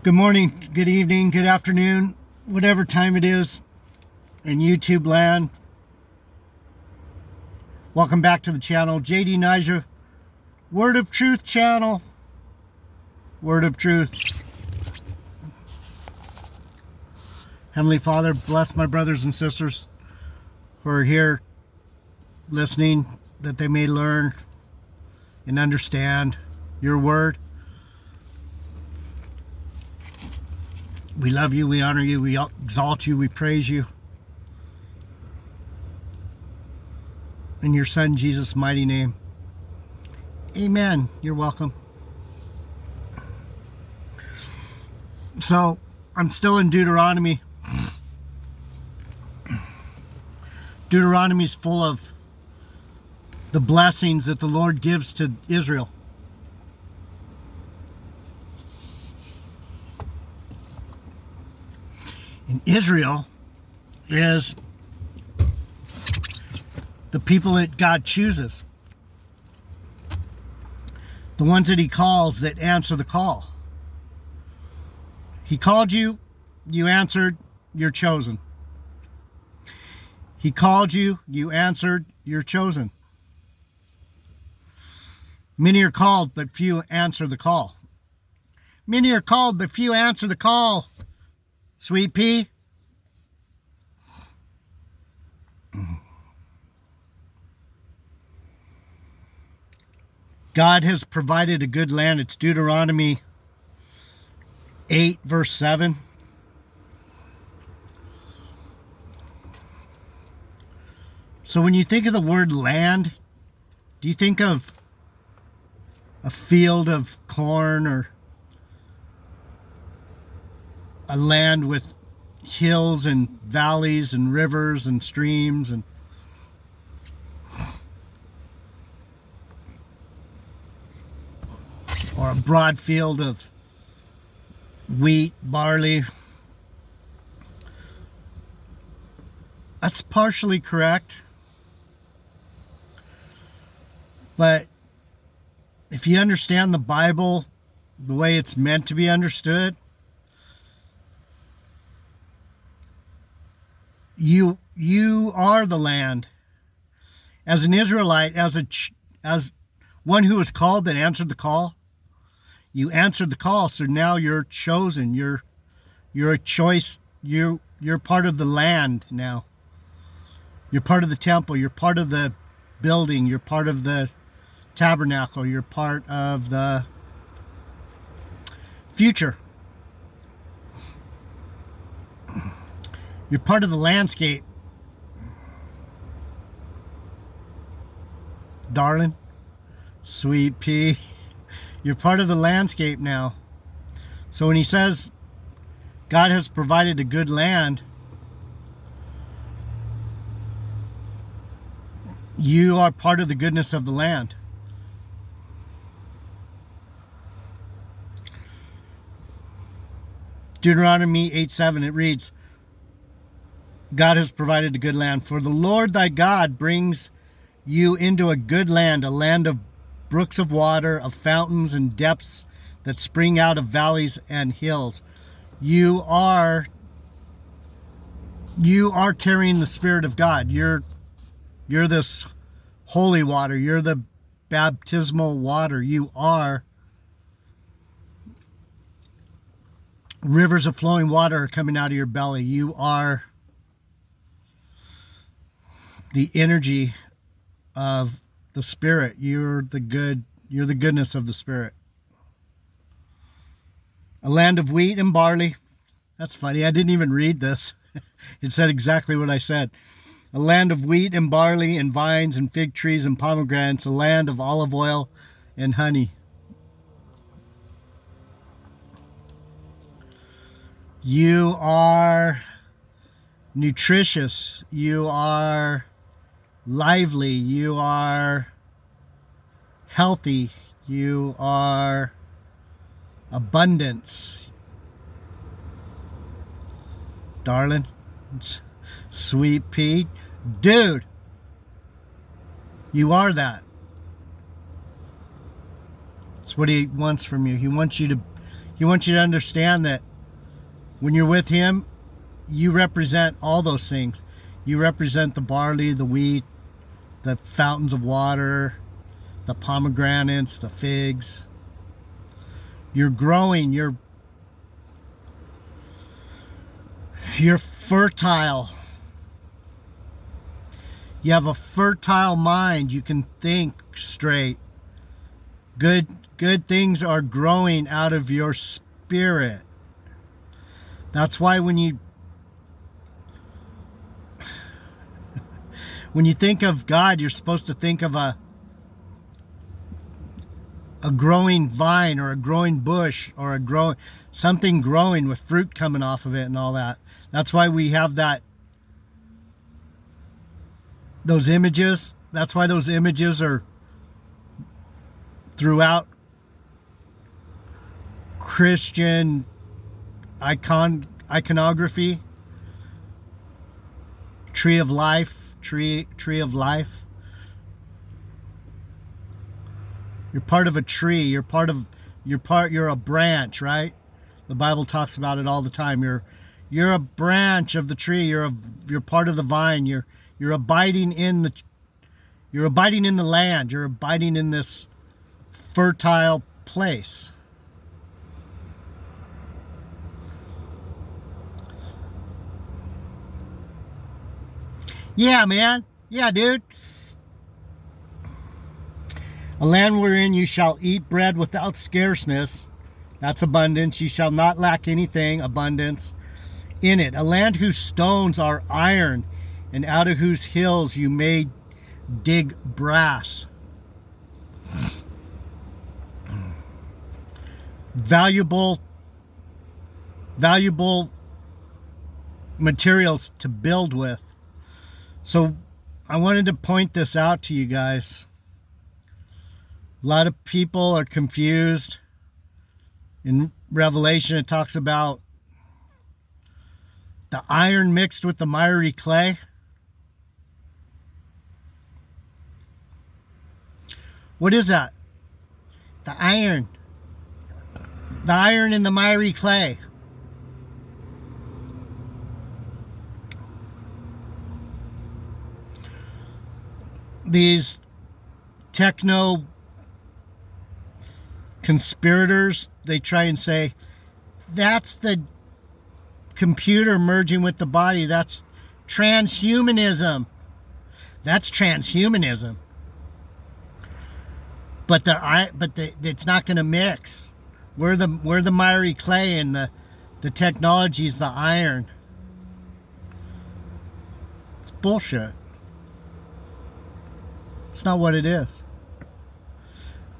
Good morning, good evening, good afternoon, whatever time it is in YouTube land. Welcome back to the channel, JD Niger, Word of Truth channel. Word of Truth. Heavenly Father, bless my brothers and sisters who are here listening, that they may learn and understand your word. We love you, we honor you, we exalt you, we praise you. In your Son, Jesus' mighty name. Amen. You're welcome. So, I'm still in Deuteronomy. Deuteronomy's full of the blessings that the Lord gives to Israel. And Israel is the people that God chooses. The ones that he calls that answer the call. He called you, you answered, you're chosen. He called you, you answered, you're chosen. Many are called, but few answer the call. Many are called, but few answer the call. Sweet pea. God has provided a good land. It's Deuteronomy 8, verse 7. So when you think of the word land, do you think of a field of corn or a land with hills and valleys and rivers and streams and or a broad field of wheat, barley? That's partially correct. But if you understand the Bible the way it's meant to be understood, you are the land. As an Israelite, as one who was called and answered the call, you answered the call, so now you're chosen. You're a choice. You're part of the land now. You're part of the temple. You're part of the building. You're part of the tabernacle. You're part of the future. You're part of the landscape. Darling, sweet pea. You're part of the landscape now. So when he says God has provided a good land, you are part of the goodness of the land. Deuteronomy 8:7, it reads, God has provided a good land. For the Lord thy God brings you into a good land, a land of brooks of water, of fountains and depths that spring out of valleys and hills. You are carrying the Spirit of God. You're this holy water. You're the baptismal water. You are rivers of flowing water are coming out of your belly. You are the energy of the Spirit. You're the goodness of the Spirit. A land of wheat and barley. That's funny. I didn't even read this. It said exactly what I said. A land of wheat and barley and vines and fig trees and pomegranates. A land of olive oil and honey. You are nutritious. You are lively. You are healthy. You are abundance. Darling, sweet pea, dude, you are that. It's what he wants from you. He He wants you to understand that when you're with him, you represent all those things. You represent the barley, the wheat, the fountains of water, the pomegranates, the figs. You're growing, you're fertile. You have a fertile mind. You can think straight. Good things are growing out of your spirit. That's why when you think of God, you're supposed to think of a growing vine or a growing bush or something growing with fruit coming off of it and all that. That's why we have those images. That's why those images are throughout Christian iconography. Tree of life. You're part of a tree. You're a branch, right? The Bible talks about it all the time. You're a branch of the tree. You're part of the vine. You're abiding in the land. You're abiding in this fertile place. Yeah, man. Yeah, dude. A land wherein you shall eat bread without scarceness. That's abundance. You shall not lack anything. Abundance in it. A land whose stones are iron, and out of whose hills you may dig brass. Valuable materials to build with. So I wanted to point this out to you guys. A lot of people are confused. In Revelation, it talks about the iron mixed with the miry clay. What is that? The iron. The iron in the miry clay. These techno conspirators, they try and say, that's the computer merging with the body. That's transhumanism. That's transhumanism. But it's not going to mix. We're the miry clay, and the technology's the iron. It's bullshit. It's not what it is.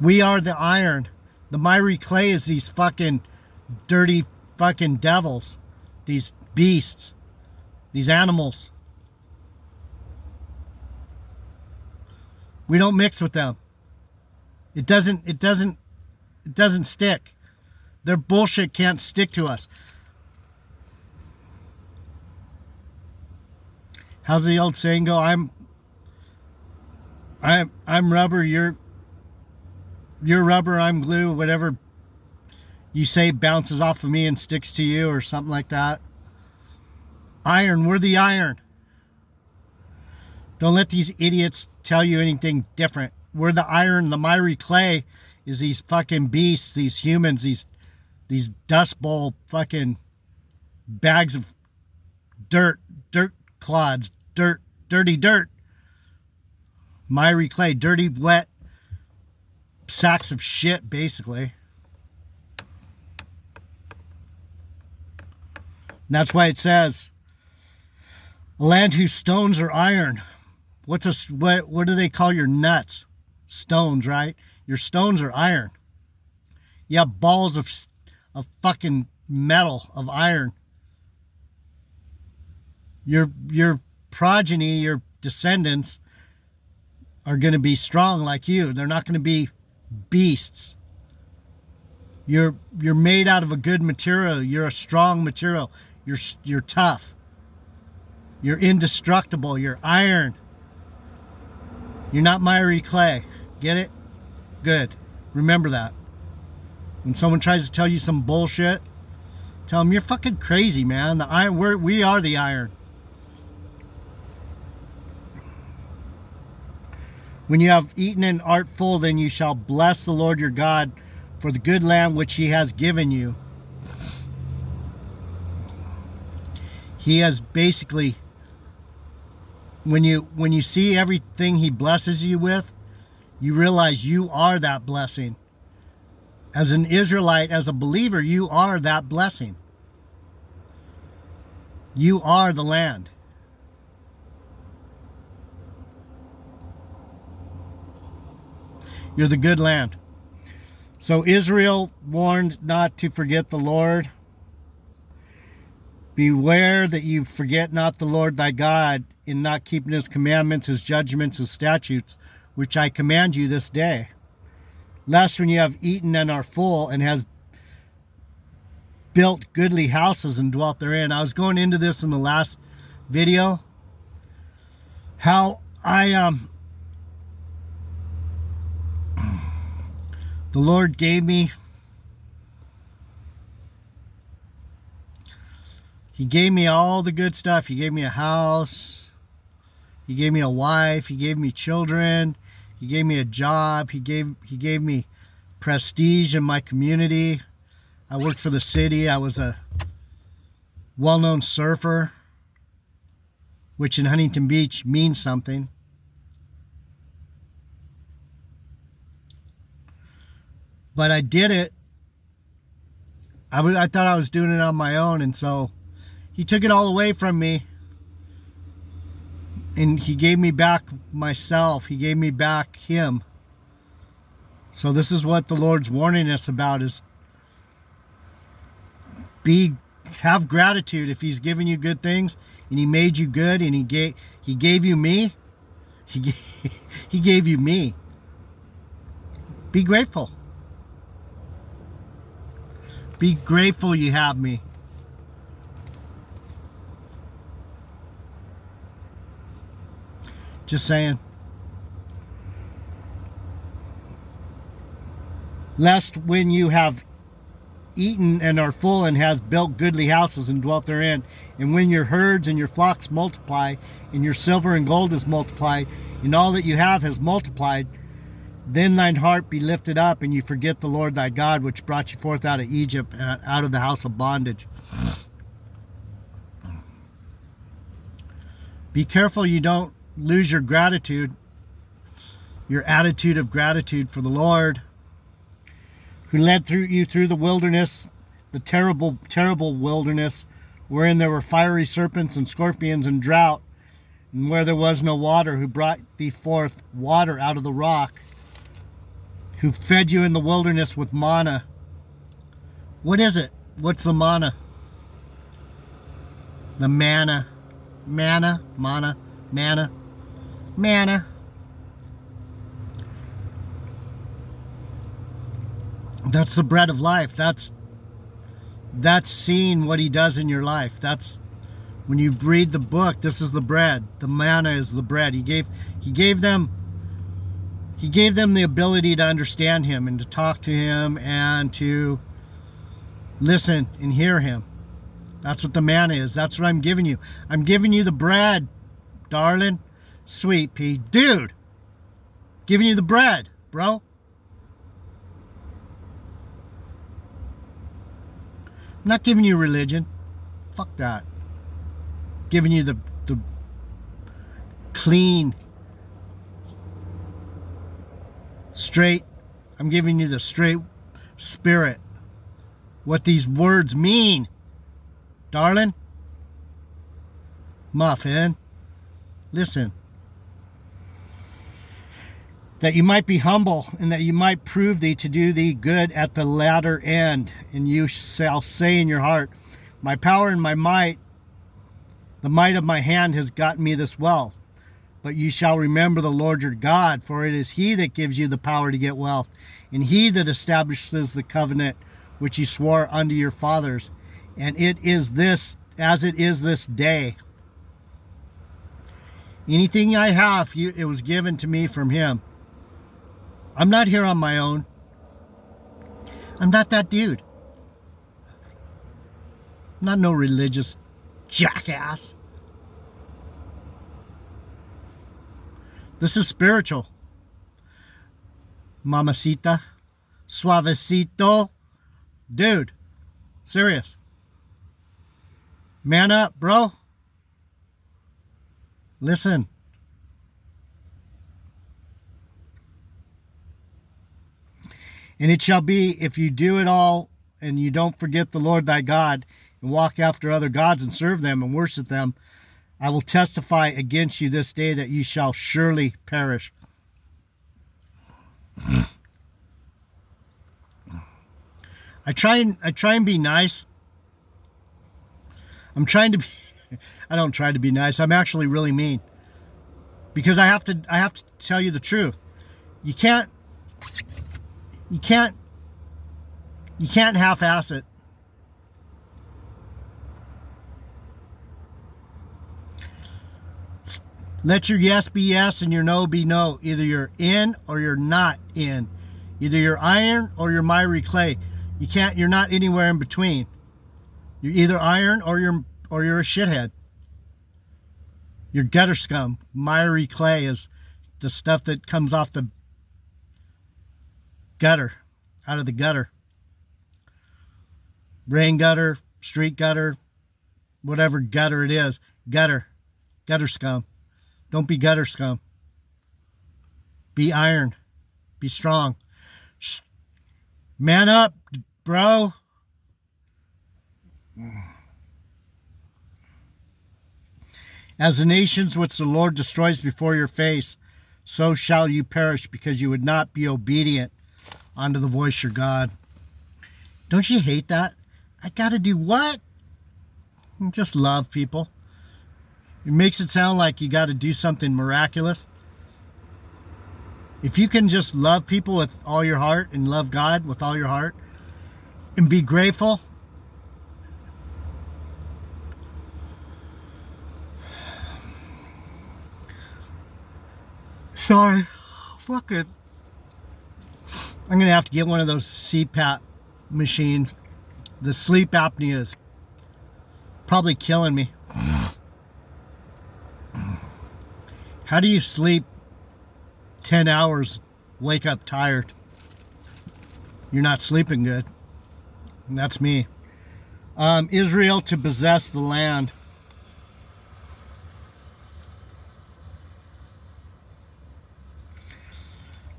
We are the iron. The miry clay is these fucking dirty fucking devils. These beasts. These animals. We don't mix with them. It doesn't stick. Their bullshit can't stick to us. How's the old saying go? I'm rubber, you're rubber, I'm glue, whatever you say bounces off of me and sticks to you, or something like that. Iron, we're the iron. Don't let these idiots tell you anything different. We're the iron. The miry clay is these fucking beasts, these humans, these dust bowl fucking bags of dirt clods, dirty dirt. Miry clay, dirty, wet sacks of shit, basically. And that's why it says, a land whose stones are iron. What do they call your nuts? Stones, right? Your stones are iron. You have balls of fucking metal, of iron. Your progeny, your descendants are going to be strong like you. They're not going to be beasts. You're made out of a good material. You're a strong material. You're tough. You're indestructible. You're iron. You're not miry clay. Get it? Good. Remember that. When someone tries to tell you some bullshit, tell them you're fucking crazy, man. The iron, we are the iron. When you have eaten and art full, then you shall bless the Lord your God for the good land which he has given you. He has basically, when you see everything he blesses you with, you realize you are that blessing. As an Israelite, as a believer, you are that blessing. You are the land. You're the good land. So Israel warned not to forget the Lord. Beware that you forget not the Lord thy God in not keeping his commandments, his judgments, his statutes, which I command you this day. Lest when you have eaten and are full and has built goodly houses and dwelt therein. I was going into this in the last video. How the Lord gave me, he gave me all the good stuff. He gave me a house. He gave me a wife. He gave me children. He gave me a job. He gave me prestige in my community. I worked for the city. I was a well-known surfer, which in Huntington Beach means something. But I did it. I thought I was doing it on my own, and so he took it all away from me. And he gave me back myself. He gave me back him. So this is what the Lord's warning us about, is have gratitude. If he's given you good things and he made you good and he gave you me, he gave you me. Be grateful. Be grateful you have me. Just saying. Lest when you have eaten and are full and has built goodly houses and dwelt therein, and when your herds and your flocks multiply, and your silver and gold is multiplied, and all that you have has multiplied, then thine heart be lifted up, and you forget the Lord thy God, which brought you forth out of Egypt, out of the house of bondage. Be careful you don't lose your gratitude, your attitude of gratitude for the Lord, who led you through the wilderness, the terrible, terrible wilderness, wherein there were fiery serpents and scorpions and drought, and where there was no water, who brought thee forth water out of the rock, who fed you in the wilderness with manna. What is it? What's the manna? The manna. Manna, manna, manna, manna. That's the bread of life. That's seeing what he does in your life. That's when you read the book. This is the bread. The manna is the bread. He gave them the ability to understand him and to talk to him and to listen and hear him. That's what the manna is. That's what I'm giving you. I'm giving you the bread, darling. Sweet pea. Dude, giving you the bread, bro. I'm not giving you religion. Fuck that. Giving you the clean, straight. I'm giving you the straight spirit. What these words mean, darling. Muffin. Listen. That you might be humble, and that you might prove thee to do thee good at the latter end. And you shall say in your heart, my power and my might, the might of my hand has gotten me this wealth. But you shall remember the Lord your God, for it is he that gives you the power to get wealth, and he that establishes the covenant which he swore unto your fathers. And it is this, as it is this day. Anything I have, it was given to me from him. I'm not here on my own. I'm not that dude. I'm not no religious jackass. This is spiritual. Mamacita. Suavecito. Dude. Serious. Man up, bro. Listen. And it shall be, if you do it all, and you don't forget the Lord thy God, and walk after other gods and serve them and worship them, I will testify against you this day that you shall surely perish. I try and be nice. I'm trying to be I don't try to be nice. I'm actually really mean. Because I have to tell you the truth. You can't half-ass it. Let your yes be yes and your no be no. Either you're in or you're not in. Either you're iron or you're miry clay. You're not anywhere in between. You're either iron or you're a shithead. You're gutter scum. Miry clay is the stuff that comes off the gutter, out of the gutter. Rain gutter, street gutter, whatever gutter it is. Gutter scum. Don't be gutter scum. Be iron. Be strong. Man up, bro. As the nations which the Lord destroys before your face, so shall you perish, because you would not be obedient unto the voice of your God. Don't you hate that? I gotta do what? Just love people. It makes it sound like you gotta do something miraculous. If you can just love people with all your heart and love God with all your heart and be grateful. Sorry. Fucking. I'm going to have to get one of those CPAP machines. The sleep apnea is probably killing me. How do you sleep 10 hours, wake up tired? You're not sleeping good. And that's me. Israel to possess the land.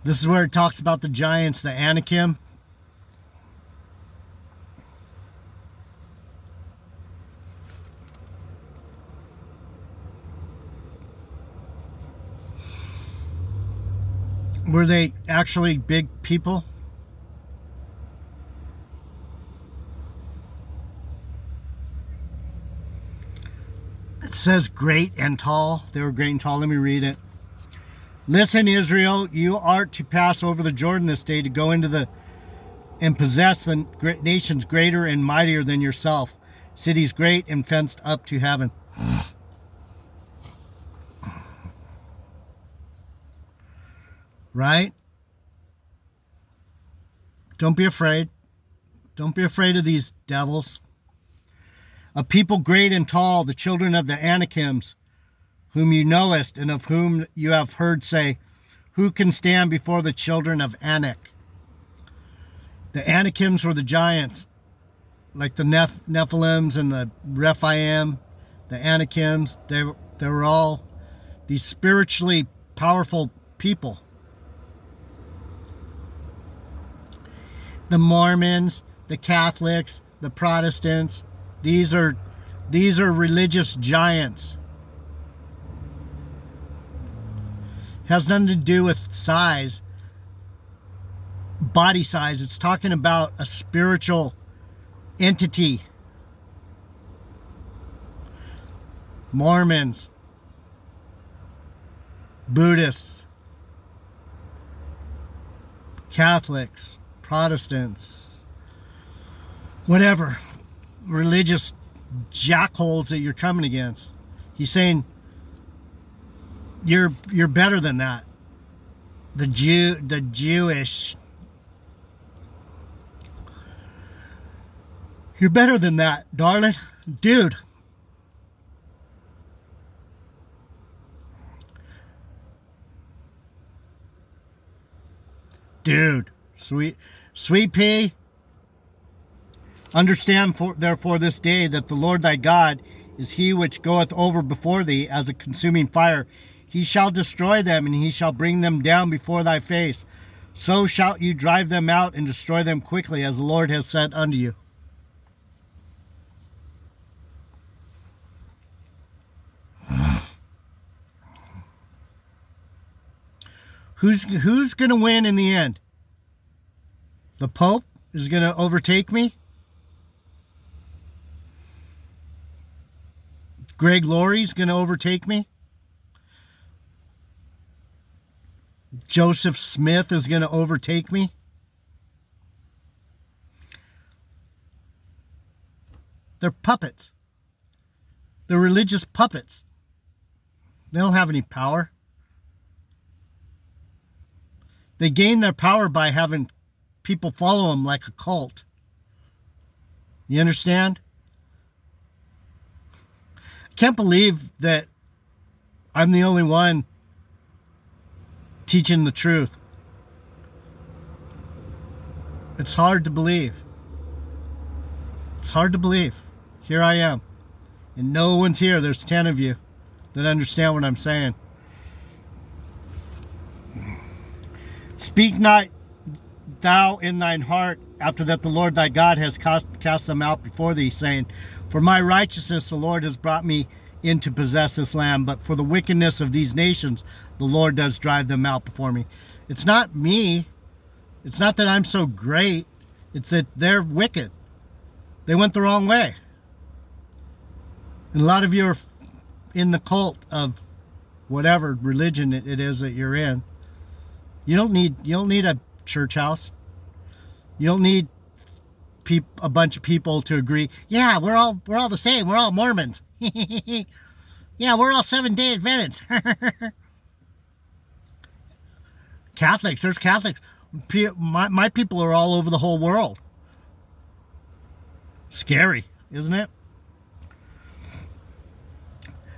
This is where it talks about the giants, the Anakim. Were they actually big people? It says great and tall. They were great and tall. Let me read it. Listen, Israel, you are to pass over the Jordan this day to go into and possess the nations greater and mightier than yourself, cities great and fenced up to heaven. Right? Don't be afraid. Don't be afraid of these devils. A people great and tall, the children of the Anakims, whom you knowest, and of whom you have heard say, who can stand before the children of Anak? The Anakims were the giants, like the Nephilims and the Rephaim, the Anakims. They were all these spiritually powerful people. The Mormons, the Catholics, the Protestants, these are religious giants. Has nothing to do with size, body size. It's talking about a spiritual entity. Mormons, Buddhists, Catholics, Protestants, whatever religious jackholes that you're coming against. He's saying you're better than that. The Jewish, You're better than that, darling. Dude. Dude. Sweet pea. Understand therefore this day that the Lord thy God is he which goeth over before thee as a consuming fire. He shall destroy them, and he shall bring them down before thy face. So shalt you drive them out and destroy them quickly, as the Lord has said unto you. Who's going to win in the end? The Pope is going to overtake me? Greg Laurie's going to overtake me? Joseph Smith is going to overtake me? They're puppets. They're religious puppets. They don't have any power. They gain their power by having people follow them like a cult. You understand? I can't believe that I'm the only one teaching the truth. It's hard to believe. It's hard to believe. Here I am. And no one's here. There's 10 of you that understand what I'm saying. Speak not thou in thine heart after that the Lord thy God has cast them out before thee, saying, for my righteousness the Lord has brought me in to possess this land, but for the wickedness of these nations the Lord does drive them out before me. It's not me. It's not that I'm so great. It's that they're wicked. They went the wrong way. And a lot of you are in the cult of whatever religion it is that you're in. You don't need a church house. You don't need a bunch of people to agree. Yeah, we're all the same. We're all Mormons. Yeah, we're all Seventh-day Adventists. Catholics. There's Catholics. My people are all over the whole world. Scary, isn't it?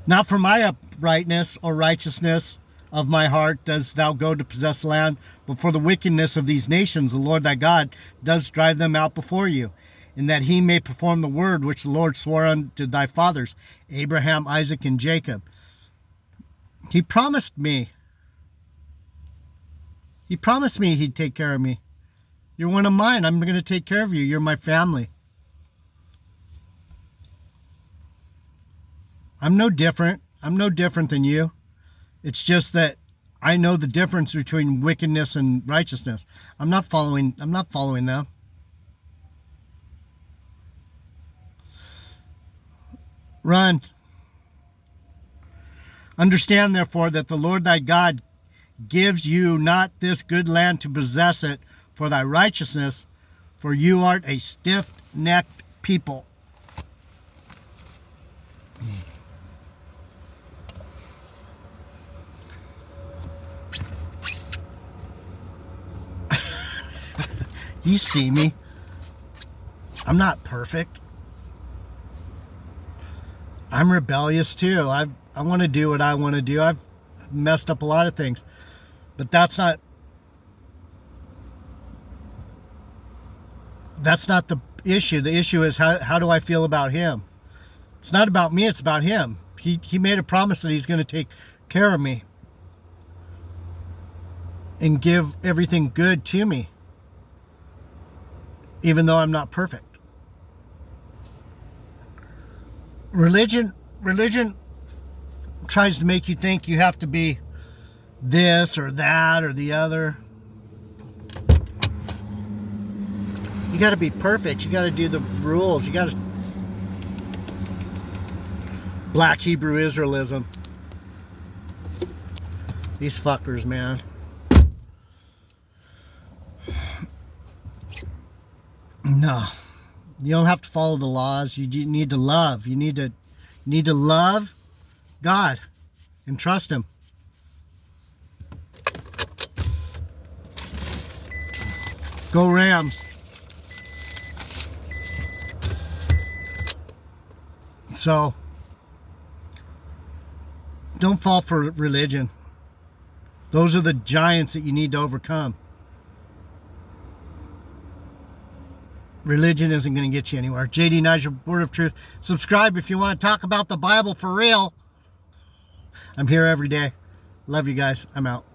Not for my uprightness or righteousness of my heart does thou go to possess land, but for the wickedness of these nations the Lord thy God does drive them out before you, in that he may perform the word which the Lord swore unto thy fathers, Abraham, Isaac, and Jacob. He promised me. He promised me he'd take care of me. You're one of mine. I'm going to take care of you. You're my family. I'm no different. I'm no different than you. It's just that I know the difference between wickedness and righteousness. I'm not following them. Run. Understand, therefore, that the Lord thy God gives you not this good land to possess it for thy righteousness, for you art a stiff-necked people. You see me. I'm not perfect. I'm rebellious too. I want to do what I want to do. I've messed up a lot of things. But that's not the issue. The issue is how do I feel about him? It's not about me, it's about him. He made a promise that he's going to take care of me and give everything good to me, even though I'm not perfect. Religion tries to make you think you have to be this or that or the other. You got to be perfect. You got to do the rules. You got to Black Hebrew Israelism. These fuckers, man. No, you don't have to follow the laws. You need to love. You need to love God and trust him. Go Rams. So don't fall for religion. Those are the giants that you need to overcome. Religion isn't going to get you anywhere. JD Niger, Word of Truth. Subscribe if you want to talk about the Bible for real. I'm here every day. Love you guys. I'm out.